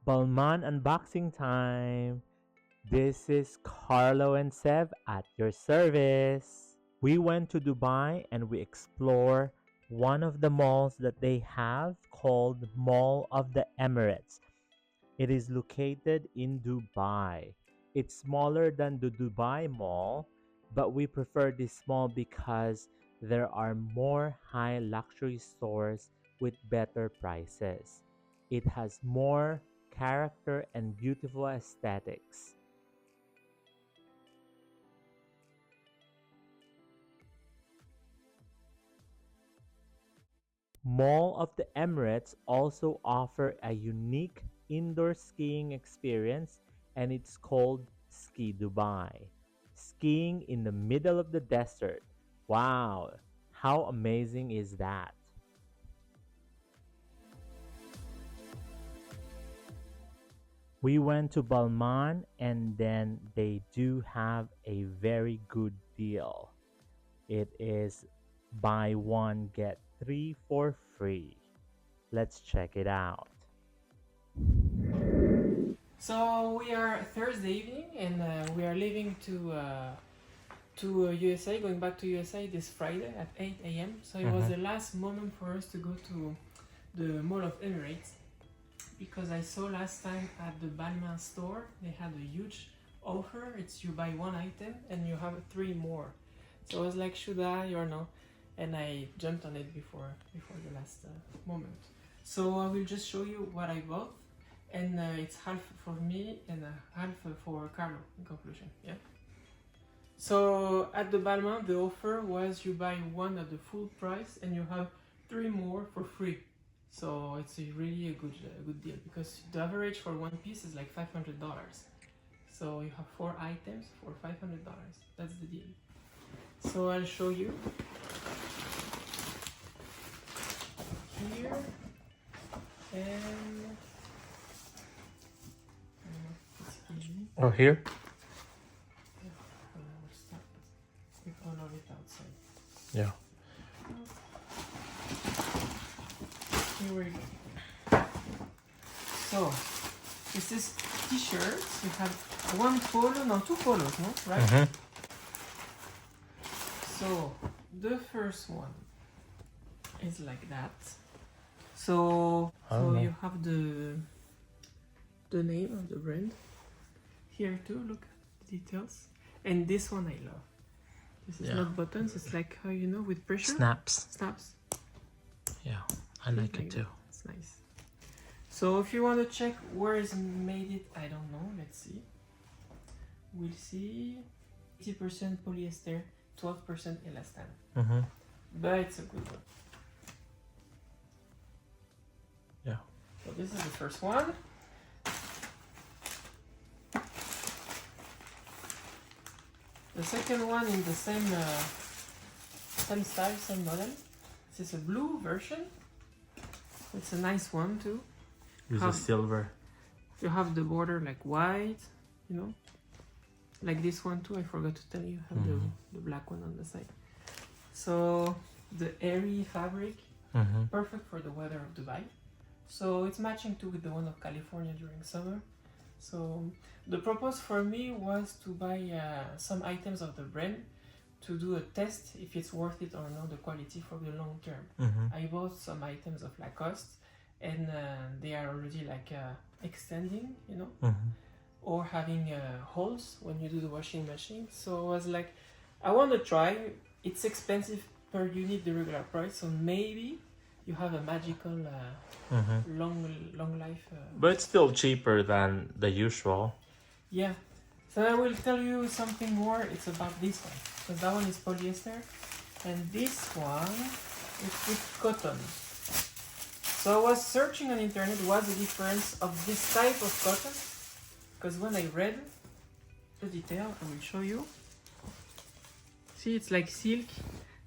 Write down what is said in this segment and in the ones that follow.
Balmain unboxing time. This is Carlo and Seb at your service. We went to Dubai and we explore one of the malls that they have called Mall of the Emirates. It is located in Dubai. It's smaller than the Dubai Mall, but we prefer this mall because there are more high luxury stores with better prices. It has more character and beautiful aesthetics. Mall of the Emirates also offer a unique indoor skiing experience and it's called Ski Dubai. Skiing in the middle of the desert. Wow, how amazing is that? We went to Balmain and then they do have a very good deal. It is buy one get three for free. Let's check it out. So we are Thursday evening, and we are leaving to USA, going back to USA this Friday at 8 a.m. So it was the last moment for us to go to the Mall of Emirates, because I saw last time at the Balmain store they had a huge offer. It's you buy one item and you have three more. So I was like, should I or no? And I jumped on it before the last moment. So I will just show you what I bought, and it's half for me and half for Carlo in conclusion. Yeah. So at the Balmain, the offer was you buy one at the full price and you have three more for free. So it's really a good deal, because the average for one piece is like $500. So you have four items for $500. That's the deal. So I'll show you here, and it's easy. Oh, here? Yeah, we'll start with all of it outside. Yeah. Here we go. So this is t-shirts. We have one polo, no, two polos, no, right? So the first one is like that. So you have the name of the brand here too. Look at the details. And this one I love. This is not buttons. It's like how with pressure. Snaps. Snaps. Yeah, I like it too. It's nice. So if you want to check where is made it, I don't know. Let's see. We'll see. 80% polyester, 12% elastane. But it's a good one. Yeah. So this is the first one. The second one in the same style, same model. This is a blue version. It's a nice one too. This is silver. You have the border like white, like this one too. I forgot to tell you. I have the black one on the side. So the airy fabric, perfect for the weather of Dubai. So it's matching too with the one of California during summer. So the purpose for me was to buy some items of the brand to do a test if it's worth it or not, the quality for the long term. I bought some items of Lacoste, and they are already like extending, or having holes when you do the washing machine. So I was like, I want to try. It's expensive per unit, the regular price, so maybe you have a magical long life. But it's still cheaper than the usual. Yeah. So I will tell you something more. It's about this one, because that one is polyester, and this one is with cotton. So I was searching on internet what's the difference of this type of cotton, because when I read the detail, I will show you. See, it's like silk,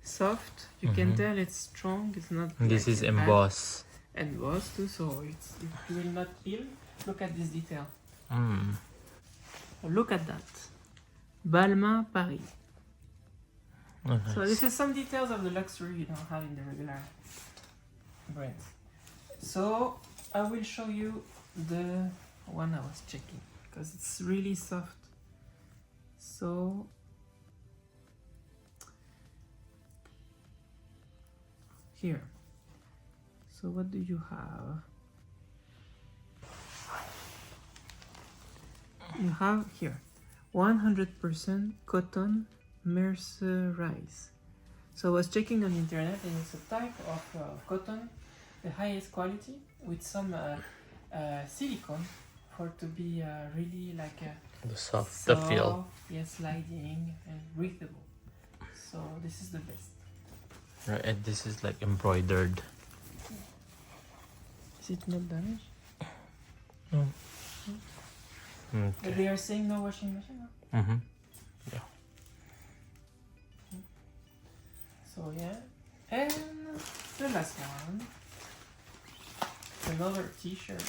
soft. You can tell it's strong. It's not. This is embossed. Embossed too, so it will not peel. Look at this detail. Look at that. Balmain, Paris. Oh, nice. So this is some details of the luxury you don't have in the regular brands. So I will show you the one I was checking because it's really soft. So here. So what do you have? You have here 100% cotton mercerized. So I was checking on the internet, and it's a type of cotton, the highest quality, with some silicone for to be really like The soft, the feel. yes, sliding and breathable. So this is the best. Right, and this is like embroidered. Is it not damaged? No. But they are saying no washing machine. No? Mm-hmm. Yeah. So yeah, and the last one, another T-shirt.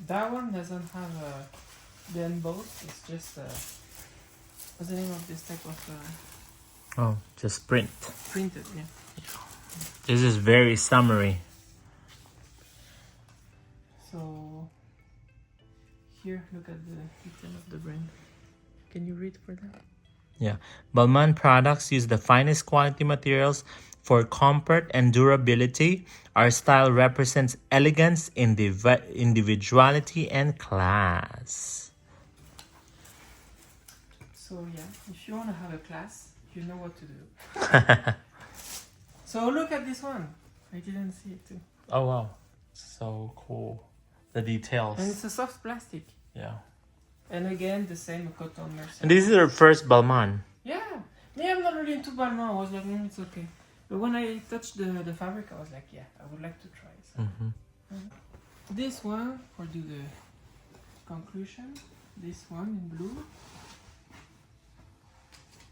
That one doesn't have the emboss. It's just what's the name of this type of Oh, just print. printed? Yeah. This is very summery. So here, look at the detail of the brand. Can you read for that? Yeah. Balmain products use the finest quality materials for comfort and durability. Our style represents elegance, individuality, and class. So yeah, if you want to have a class, you know what to do. So look at this one. I didn't see it too. Oh wow, so cool. The details. And it's a soft plastic. Yeah. And again, the same cotton mercer. And this is our first Balmain. Yeah. Me, I'm not really into Balmain. I was like, it's okay. But when I touched the fabric, I was like, yeah, I would like to try. So. This one, for do the conclusion, this one in blue.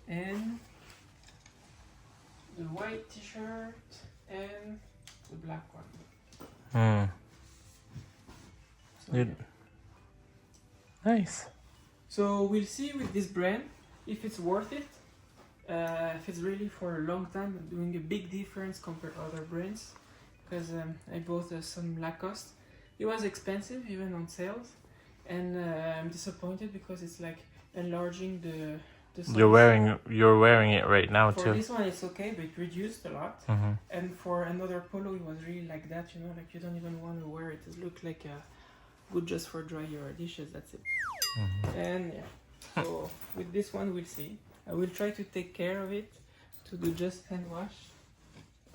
And the white t-shirt and the black one. So, Good. Nice. So we'll see with this brand if it's worth it. If it's really for a long time doing a big difference compared to other brands. Because I bought some Lacoste. It was expensive even on sales. And I'm disappointed because it's like enlarging the size. You're wearing it right now For too. this one it's okay, but it reduced a lot. And for another polo it was really like that, you know, like you don't even want to wear it. It looks like good just for dry your dishes, that's it. And yeah, so with this one we'll see. I will try to take care of it, to do just hand wash,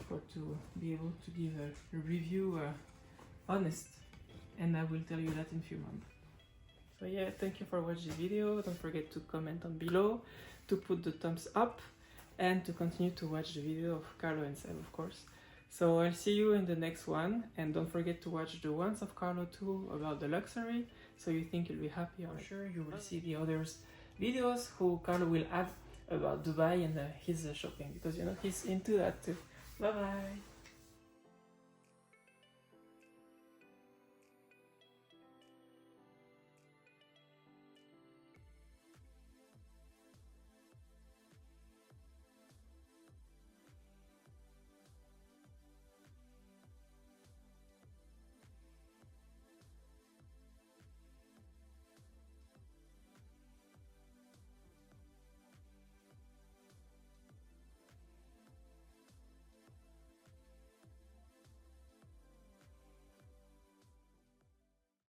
for to be able to give a review honest, and I will tell you that in a few months. So yeah, thank you for watching the video. Don't forget to comment on below, to put the thumbs up, and to continue to watch the video of Carlo&Seb, of course. So I'll see you in the next one, and don't forget to watch the ones of Carlo too about the luxury, so you think you'll be happy. I'm sure you will see the others videos who Carlo will add about Dubai and his shopping, because you know he's into that too. Bye bye.